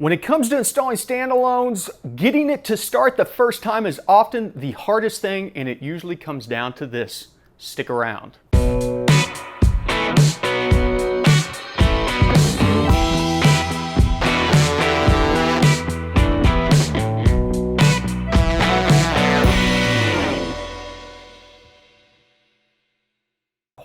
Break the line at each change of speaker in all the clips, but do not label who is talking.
When it comes to installing standalones, getting it to start the first time is often the hardest thing, and it usually comes down to this. Stick around.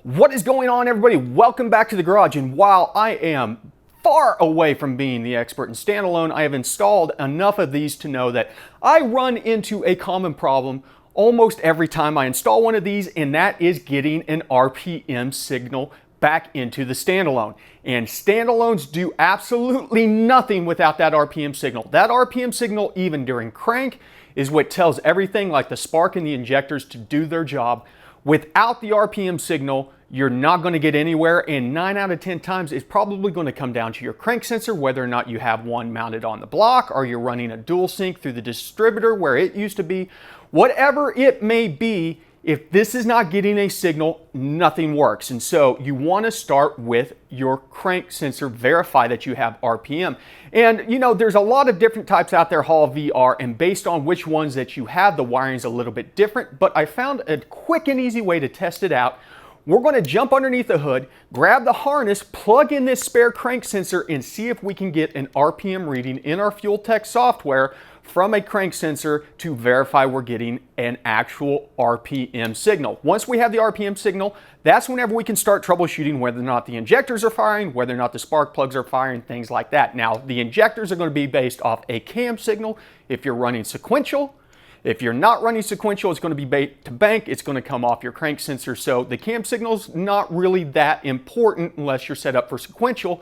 What is going on, everybody? Welcome back to the garage, and while I am far away from being the expert in standalone, I have installed enough of these to know that I run into a common problem almost every time I install one of these, and that is getting an RPM signal back into the standalone. And standalones do absolutely nothing without that RPM signal. That RPM signal, even during crank, is what tells everything like the spark and the injectors to do their job. Without the RPM signal, you're not going to get anywhere, and 9 out of 10 times it's probably going to come down to your crank sensor, whether or not you have one mounted on the block or you're running a dual sync through the distributor where it used to be. Whatever it may be, if this is not getting a signal, nothing works. And so you want to start with your crank sensor, verify that you have RPM. And you know, there's a lot of different types out there, Hall VR, and based on which ones that you have, the wiring's a little bit different, but I found a quick and easy way to test it out. We're going to jump underneath the hood, grab the harness, plug in this spare crank sensor, and see if we can get an RPM reading in our Fuel Tech software from a crank sensor to verify we're getting an actual RPM signal. Once we have the RPM signal, that's whenever we can start troubleshooting whether or not the injectors are firing, whether or not the spark plugs are firing, things like that. Now, the injectors are going to be based off a cam signal if you're running sequential. If you're not running sequential, it's going to be bait to bank. It's going to come off your crank sensor. So the cam signal's not really that important unless you're set up for sequential.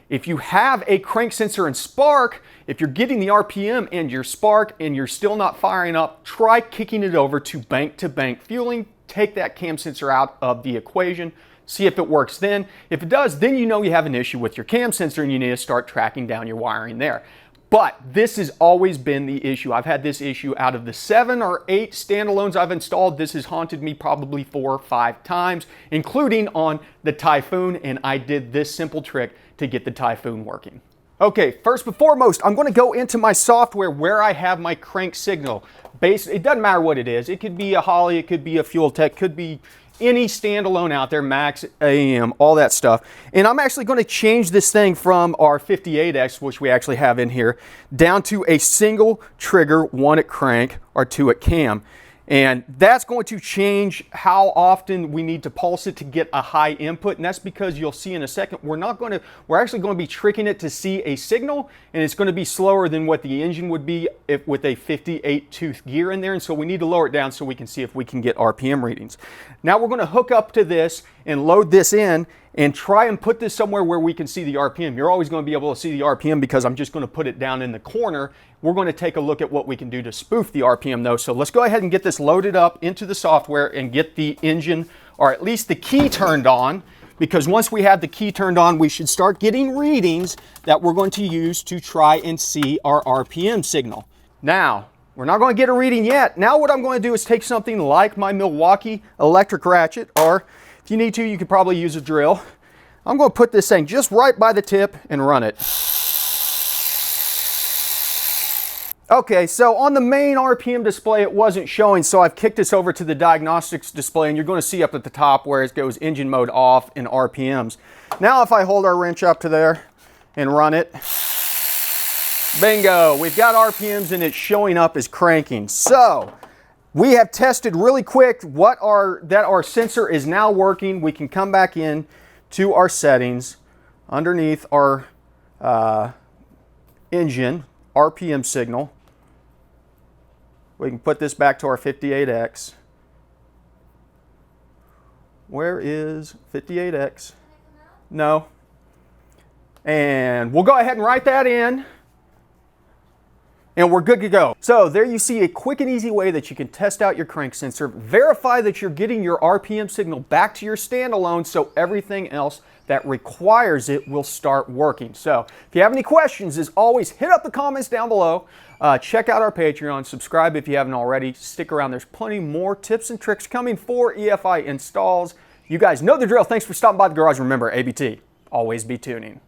If you have a crank sensor and spark, if you're getting the RPM and your spark and you're still not firing up, try kicking it over to bank fueling. Take that cam sensor out of the equation. See if it works then. If it does, then you know you have an issue with your cam sensor and you need to start tracking down your wiring there. But this has always been the issue. I've had this issue out of the 7 or 8 standalones I've installed. This has haunted me probably 4 or 5 times, including on the Typhoon, and I did this simple trick to get the Typhoon working. Okay, first and foremost, I'm going to go into my software where I have my crank signal. It doesn't matter what it is. It could be a Holley, it could be a Fuel Tech, could be any standalone out there, Max, AM, all that stuff. And I'm actually going to change this thing from our 58X, which we actually have in here, down to a single trigger, 1 at crank or 2 at cam. And that's going to change how often we need to pulse it to get a high input. And that's because you'll see in a second, we're actually going to be tricking it to see a signal, and it's going to be slower than what the engine would be with a 58 tooth gear in there. And so we need to lower it down so we can see if we can get RPM readings. Now we're going to hook up to this and load this in and try and put this somewhere where we can see the RPM. You're always going to be able to see the RPM because I'm just going to put it down in the corner. We're going to take a look at what we can do to spoof the RPM though. So let's go ahead and get this loaded up into the software and get the engine, or at least the key, turned on, because once we have the key turned on, we should start getting readings that we're going to use to try and see our RPM signal. Now, we're not going to get a reading yet. Now what I'm going to do is take something like my Milwaukee electric ratchet, or if you need to, you could probably use a drill. I'm going to put this thing just right by the tip and run it. Okay, so on the main RPM display, it wasn't showing, so I've kicked this over to the diagnostics display, and you're going to see up at the top where it goes engine mode off and RPMs. Now if I hold our wrench up to there and run it, bingo, we've got RPMs and it's showing up as cranking. So we have tested really quick that our sensor is now working. We can come back in to our settings underneath our engine RPM signal. We can put this back to our 58X. Where is 58X? No. And we'll go ahead and write that in, and we're good to go. So there you see a quick and easy way that you can test out your crank sensor, verify that you're getting your RPM signal back to your standalone so everything else that requires it will start working. So if you have any questions, as always, hit up the comments down below. Check out our Patreon, subscribe if you haven't already. Stick around, there's plenty more tips and tricks coming for EFI installs. You guys know the drill. Thanks for stopping by the garage. Remember, ABT, always be tuning.